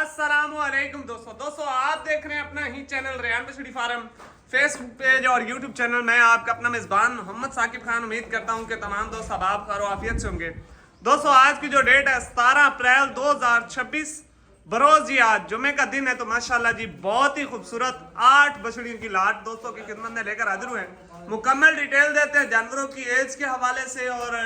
अस्सलामुअलैकुम दोस्तों आप देख रहे हैं अपना ही चैनल रेहान बछड़ी फार्म फेसबुक पेज और यूट्यूब चैनल। मैं आपका अपना मेजबान मोहम्मद साकिब खान। उम्मीद करता हूं कि तमाम दोस्त अब खैर आफियत से होंगे। दोस्तों आज की जो डेट है 17 अप्रैल 2026 बरोज जी, आज जुमे का दिन है। तो माशाल्लाह जी बहुत ही खूबसूरत 8 बछड़ियों की लाट दोस्तों की खिदमत में लेकर हाजिर हुए हैं। मुकम्मल डिटेल देते हैं जानवरों की एज के हवाले से और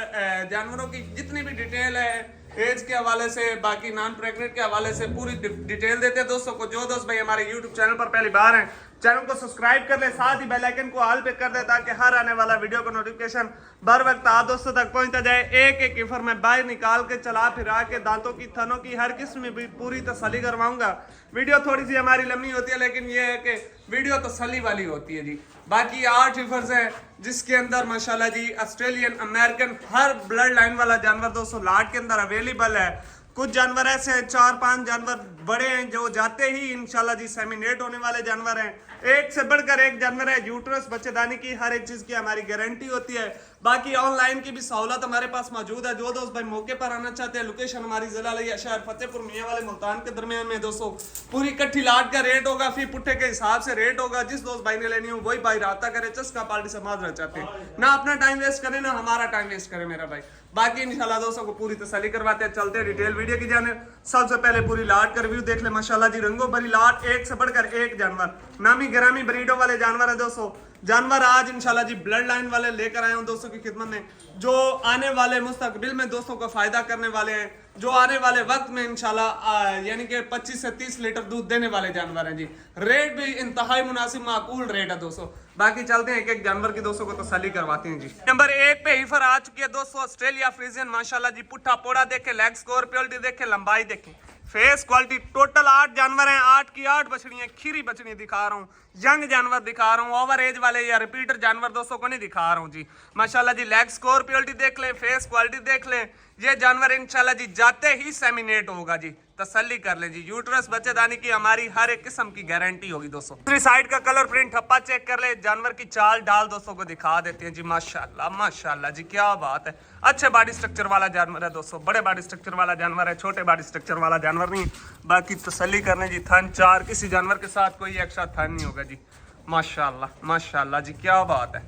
जानवरों की जितनी भी डिटेल है एज के हवाले से, बाकी नॉन प्रेग्नेंट के हवाले से पूरी डिटेल देते हैं दोस्तों को। जो दोस्त भाई हमारे यूट्यूब चैनल पर पहली बार हैं, चैनल को सब्सक्राइब कर ले, साथ ही बेल आइकन को ऑल पे कर दे ताकि हर आने वाला वीडियो का नोटिफिकेशन बर वक्त आप दोस्तों तक पहुंचता जाए। एक एक ईफर में बाहर निकाल के चला फिरा के दांतों की, थनों की, हर किस्म में भी पूरी तसल्ली करवाऊंगा। वीडियो थोड़ी सी हमारी लंबी होती है लेकिन ये है कि वीडियो तसल्ली वाली होती है जी। बाकी 8 ईफर्स हैं जिसके अंदर माशाल्लाह जी ऑस्ट्रेलियन, अमेरिकन, हर ब्लड लाइन वाला जानवर दोस्तों लाट के अंदर अवेलेबल है। कुछ जानवर ऐसे हैं, 4-5 जानवर बड़े हैं जो जाते ही इंशाल्लाह जी सेमिनेट होने वाले जानवर हैं। एक से बढ़कर एक जानवर है। यूट्रस, बच्चेदानी की हर एक चीज की हमारी गारंटी होती है। बाकी ऑनलाइन की भी सहूलत हमारे पास मौजूद है। जो दोस्त भाई मौके पर आना चाहते हैं, लोकेशन हमारी जिला लिया शहर फतेहपुर मियां वाले मुल्तान के दरमियान में दोस्तों। पूरी इकट्ठी लाट का रेट होगा, फी पुट्ठे के हिसाब से रेट होगा। जिस दोस्त भाई ने लेनी हो वही भाई राब्ता करे। चस्का पार्टी से माजरा चाहते हैं ना, अपना टाइम वेस्ट करे ना हमारा टाइम वेस्ट करे मेरा भाई। बाकी इंशाल्लाह दोस्तों को पूरी तसल्ली करवाते हैं। चलते हैं डिटेल वीडियो की जाने। सबसे पहले पूरी लाट का रिव्यू देख ले। माशाल्लाह जी रंगों भरी लाट, एक से बढ़कर एक जानवर, नामी ग्रामी ब्रीडों वाले जानवर है दोस्तों। जानवर आज इंशाल्लाह जी ब्लड लाइन वाले लेकर आए हूं दोस्तों की खिदमत में, जो आने वाले मुस्तकबिल में दोस्तों को फायदा करने वाले हैं, जो आने वाले वक्त में इंशाल्लाह यानी कि 25 से 30 लीटर दूध देने वाले जानवर हैं जी। रेट भी इंतहाई मुनासिब माकूल रेट है दोस्तों। बाकी चलते हैं एक एक जानवर की दोस्तों को तसल्ली करवाते हैं जी। नंबर 1 पे हीफर आ चुकी है दोस्तों, ऑस्ट्रेलिया फ्रीजियन। माशाल्लाह जी पुट्ठा पोड़ा देखे, लेग स्कोर प्योरिटी देखे, लंबाई देखे, फेस क्वालिटी। टोटल 8 जानवर हैं, 8 की 8 बछड़ियां, खीरी बछड़ी दिखा रहा हूँ, यंग जानवर दिखा रहा हूँ, ओवर एज वाले या रिपीटर जानवर दोस्तों को नहीं दिखा रहा हूँ जी। माशाल्लाह जी लेग स्कोर प्योरिटी देख ले, फेस क्वालिटी देख ले। ये जानवर इंशाल्लाह जी जाते ही सेमिनेट होगा जी, तसल्ली कर ले जी। यूट्रस, बच्चेदानी की हमारी हर एक किस्म की गारंटी होगी दोस्तों। दूसरी साइड का कलर प्रिंट ठप्पा चेक कर ले, जानवर की चाल डाल दोस्तों को दिखा देते हैं जी। माशाल्लाह माशाल्लाह जी क्या बात है। अच्छे बॉडी स्ट्रक्चर वाला जानवर है दोस्तों, बड़े बॉडी स्ट्रक्चर वाला जानवर है, छोटे बॉडी स्ट्रक्चर वाला जानवर नहीं। बाकी तसल्ली करने जी, थन 4, किसी जानवर के साथ कोई एक्स्ट्रा थन नहीं होगा जी। माशाल्लाह माशाल्लाह जी क्या बात है।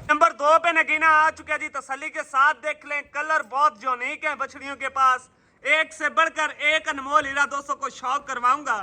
नंबर 2 पे नगीना आ चुका जी, तसल्ली के साथ देख लें। कलर बहुत यूनिक है बछड़ियों के पास, एक से बढ़कर एक अनमोल हीरा दोस्तों को शौक करवाऊंगा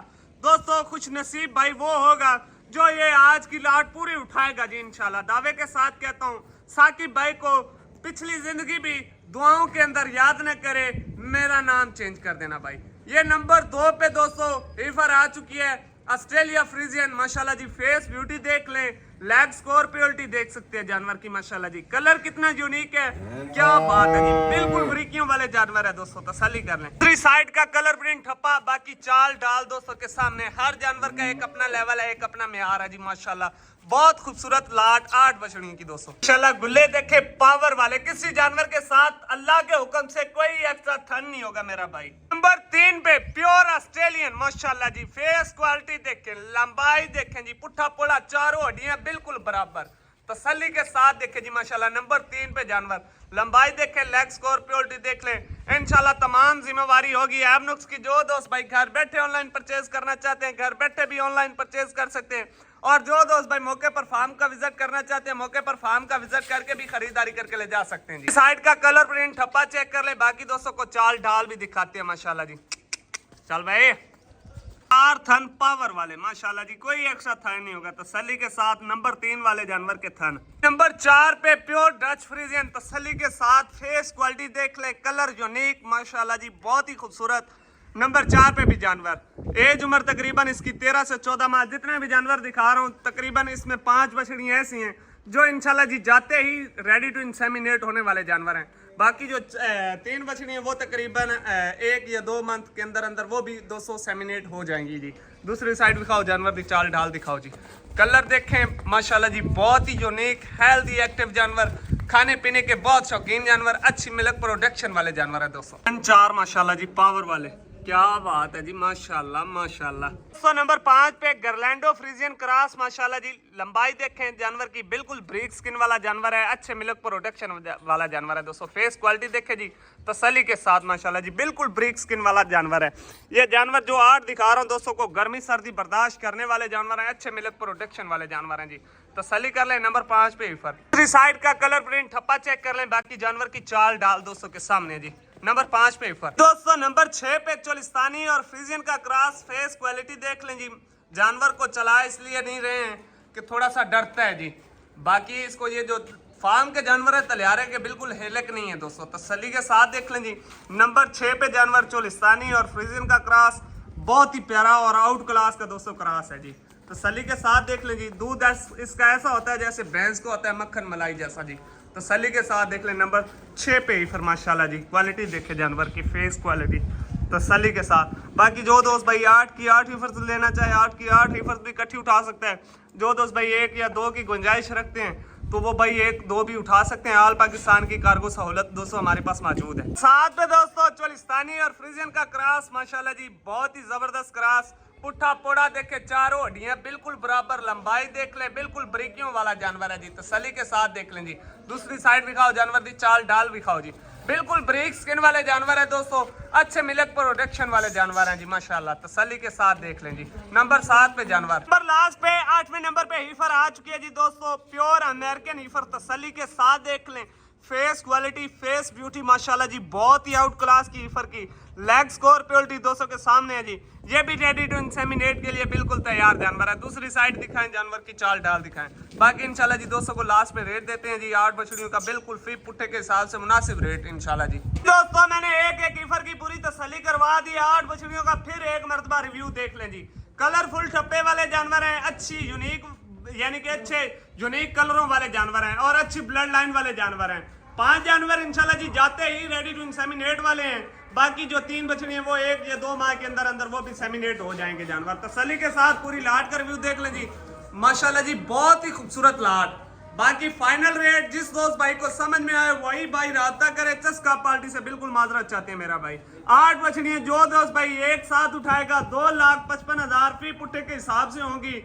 दोस्तों। खुश नसीब भाई वो होगा जो ये आज की लाट पूरी उठाएगा जी इंशाल्लाह। दावे के साथ कहता हूँ, साकिब भाई को पिछली जिंदगी भी दुआओं के अंदर याद न करे, मेरा नाम चेंज कर देना भाई। ये नंबर 2 पे दोस्तों हीफर आ चुकी है, ऑस्ट्रेलिया फ्रीजियन। माशाल्लाह जी फेस ब्यूटी देख लें, लेग स्कोर प्योरिटी देख सकते हैं जानवर की। माशाल्लाह जी कलर कितना यूनिक है, क्या बात है जी। बिल्कुल बरीकियों वाले जानवर है दोस्तों, तसल्ली कर लें। दूसरी साइड का कलर प्रिंट ठप्पा, बाकी चाल डाल दोस्तों के सामने। हर जानवर का एक अपना लेवल है, एक अपना म्यार है जी। माशाल्लाह बहुत खूबसूरत लाट 8 बछड़ियों की दोस्तों। माशाल्लाह गुल्ले देखे पावर वाले, किसी जानवर के साथ अल्लाह के हुक्म से कोई एक्स्ट्रा थन नहीं होगा मेरा भाई। नंबर 3 पे प्योर ऑस्ट्रेलियन। माशाल्लाह जी फेस क्वालिटी देखें, लंबाई देखें जी, पुट्ठा पोड़ा, चारों हड्डियां बिल्कुल बराबर, तसल्ली के साथ देखे जी। माशाल्लाह नंबर 3 पे जानवर, लंबाई देखे, लेग स्कोर प्योरिटी देख ले। इंशाल्लाह तमाम जिम्मेवारी होगी एबनुक्स की। जो दोस्त भाई घर बैठे ऑनलाइन परचेज करना चाहते हैं, घर बैठे भी ऑनलाइन परचेज कर सकते हैं। और जो दोस्त भाई मौके पर फार्म का विजिट करना चाहते हैं, मौके पर फार्म का विजिट करके भी खरीदारी करके ले जा सकते हैं जी। साइड का कलर प्रिंट ठप्पा चेक कर ले, बाकी दोस्तों को चाल ढाल भी दिखाते हैं। माशाल्लाह जी चल भाई 4 थन पावर वाले, माशाल्लाह जी कोई एक्स्ट्रा थन नहीं होगा, तसल्ली के साथ। नंबर 3 वाले जानवर के थन। नंबर 4 पे प्योर डच फ्रीजियन, तसल्ली के साथ। फेस क्वालिटी देख ले, कलर यूनिक, माशाल्लाह जी बहुत ही खूबसूरत। नंबर 4 पे भी जानवर, एज उम्र तकरीबन इसकी 13 से 14 माह। जितने भी जानवर दिखा रहा हूँ तकरीबन इसमें 5 बछड़ियाँ ऐसी हैं जो इंशाल्लाह जी जाते ही रेडी टू इंसेमिनेट होने वाले जानवर हैं। बाकी जो 3 बछड़ियाँ वो तकरीबन 1 या 2 मंथ के अंदर अंदर वो भी 200 सेमिनेट हो जाएंगी जी। दूसरी साइड दिखाओ, जानवर की चाल ढाल दिखाओ जी। कलर देखें माशाल्लाह जी बहुत ही यूनिक, हेल्दी, एक्टिव जानवर, खाने पीने के बहुत शौकीन जानवर, अच्छी मिल्क प्रोडक्शन वाले जानवर है दोस्तों। 4 माशाल्लाह जी पावर वाले, क्या बात है जी, माशाल्लाह माशाल्लाह। दोस्तों नंबर 5 पे गर्लैंडो फ्रीजियन क्रॉस, माशाल्लाह जी। लंबाई देखें जानवर की, बिल्कुल ब्रीक स्किन वाला जानवर है, अच्छे मिल्क प्रोडक्शन वाला जानवर है दोस्तों। फेस क्वालिटी देखें जी तसल्ली के साथ, माशाल्लाह जी, बिल्कुल ब्रीक स्किन वाला जानवर है। ये जानवर जो आर्ट दिखा रहा हूँ दोस्तों को, गर्मी सर्दी बर्दाश्त करने वाले जानवर हैं, अच्छे मिल्क प्रोडक्शन वाले जानवर हैं जी। तसल्ली कर लें। नंबर 5 पे हीफर। दूसरी साइड का कलर प्रिंट ठप्पा चेक कर लें, बाकी जानवर की चाल डाल दोस्तों के सामने जी। नंबर 5 पे हीफर। दोस्तों नंबर 6 पे चोलिस्तानी और फ्रीजियन का क्रॉस। फेस क्वालिटी देख लें जी, जानवर को चला इसलिए नहीं रहे हैं कि थोड़ा सा डरता है जी, बाकी इसको ये जो फार्म के जानवर है तलियारे के, बिल्कुल हेलक नहीं है दोस्तों। तसल्ली के साथ देख लें जी। नंबर 6 पे जानवर चोलिस्तानी और फ्रीजियन का क्रॉस, बहुत ही प्यारा और आउट क्लास का दोस्तों क्रॉस है जी। तसल्ली के साथ देख लें जी। दूध इसका ऐसा होता है जैसे भैंस को होता है मक्खन मलाई जैसा जी। तसल्ली के साथ देख लें। नंबर 6 पे हीफर, माशाल्लाह जी। क्वालिटी देखे जानवर की, फेस क्वालिटी तसल्ली के साथ। बाकी जो दोस्त भाई 8 की 8 हीफर लेना चाहे, 8 की 8 हीफर भी इकट्ठी उठा सकता है। जो दोस्त भाई 1 या 2 की गुंजाइश रखते हैं तो वो भाई 1 2 भी उठा सकते हैं। आल पाकिस्तान की कार्गो सहूलत दोस्तों हमारे पास मौजूद है। साथ में दोस्तों चोलिस्तानी और फ्रीजियन का क्रॉस, माशाल्लाह जी, बहुत ही जबरदस्त क्रॉस। पुट्ठा पोड़ा देखे, चारों हड्डियां बिल्कुल बराबर, लंबाई देख ले, बिल्कुल बरीकियों वाला जानवर है जी। तसल्ली के साथ देख लें जी। दूसरी साइड दिखाओ जानवर दी चाल डाल दिखाओ जी, बिल्कुल ब्रीक स्किन वाले जानवर है दोस्तों, अच्छे मिल्क प्रोडक्शन वाले जानवर हैं जी, माशाल्लाह। तसल्ली के साथ देख लें जी। नंबर 7 पे जानवर। नंबर लास्ट पे 8वें नंबर पे हीफर आ चुकी है जी दोस्तों, प्योर अमेरिकन हीफर। तसल्ली के साथ देख लें। फेस क्वालिटी, फेस ब्यूटी, माशाल्लाह जी, बहुत ही आउट क्लास की हीफर की। लेग स्कोर प्योरिटी दोस्तों के सामने है जी। ये भी रेडी टू इंसेमिनेट के लिए बिल्कुल तैयार जानवर है। दूसरी साइड दिखाएं, जानवर की चाल डाल दिखाएं। बाकी इंशाल्लाह जी दोस्तों को लास्ट में रेट देते हैं जी 8 बछड़ियों का, बिल्कुल फी पुट्ठे के हिसाब से मुनासिब रेट इंशाल्लाह जी। दोस्तों मैंने एक हीफर की पूरी तसल्ली करवा दी, 8 बछड़ियों का फिर एक मरतबा रिव्यू देख लें जी। कलरफुल ठप्पे वाले जानवर हैं, अच्छी यूनिक यानी कि अच्छे यूनिक कलरों वाले जानवर हैं और अच्छी ब्लड लाइन वाले जानवर हैं। 5 जानवर इंशाल्लाह जी जाते ही रेडी टू इंसेमिनेट वाले हैं। बाकी जो 3 बछड़ी हैं वो 1 या 2 माह के अंदर अंदर वो भी सेमिनेट हो जाएंगे जानवर। तसल्ली के साथ पूरी लाट का रिव्यू देख लें जी, माशाल्लाह जी, बहुत ही खूबसूरत लाट। बाकी फाइनल रेट जिस दोस्त भाई को समझ में आए वही भाई राब्ता करे। चस्का पार्टी से बिल्कुल माजरत चाहते हैं मेरा भाई। 8 बछड़ियां जो दोस्त भाई एक साथ उठाएगा 2,55,000 फी पुट्ठे के हिसाब से होंगी।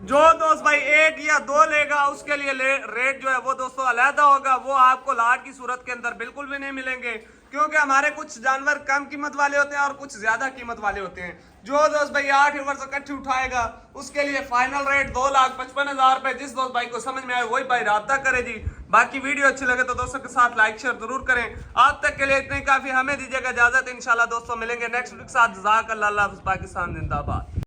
जो दोस्त भाई 1 या 2 लेगा उसके लिए रेट जो है वो दोस्तों अलहदा होगा, वो आपको लाट की सूरत के अंदर बिल्कुल भी नहीं मिलेंगे, क्योंकि हमारे कुछ जानवर कम कीमत वाले होते हैं और कुछ ज्यादा कीमत वाले होते हैं। जो दोस्त भाई 8 हीफर से इकट्ठी उठाएगा उसके लिए फाइनल रेट 2,55,000 रुपए। जिस दोस्त भाई को समझ में आए वही भाई राब्ता करे जी। बाकी वीडियो अच्छी लगे तो दोस्तों के साथ लाइक शेयर जरूर करें। आज तक के लिए इतने काफी, हमें दीजिएगा इजाजत। इंशाल्लाह दोस्तों मिलेंगे नेक्स्ट वीक के साथ। जज़ाकल्लाह, पाकिस्तान जिंदाबाद।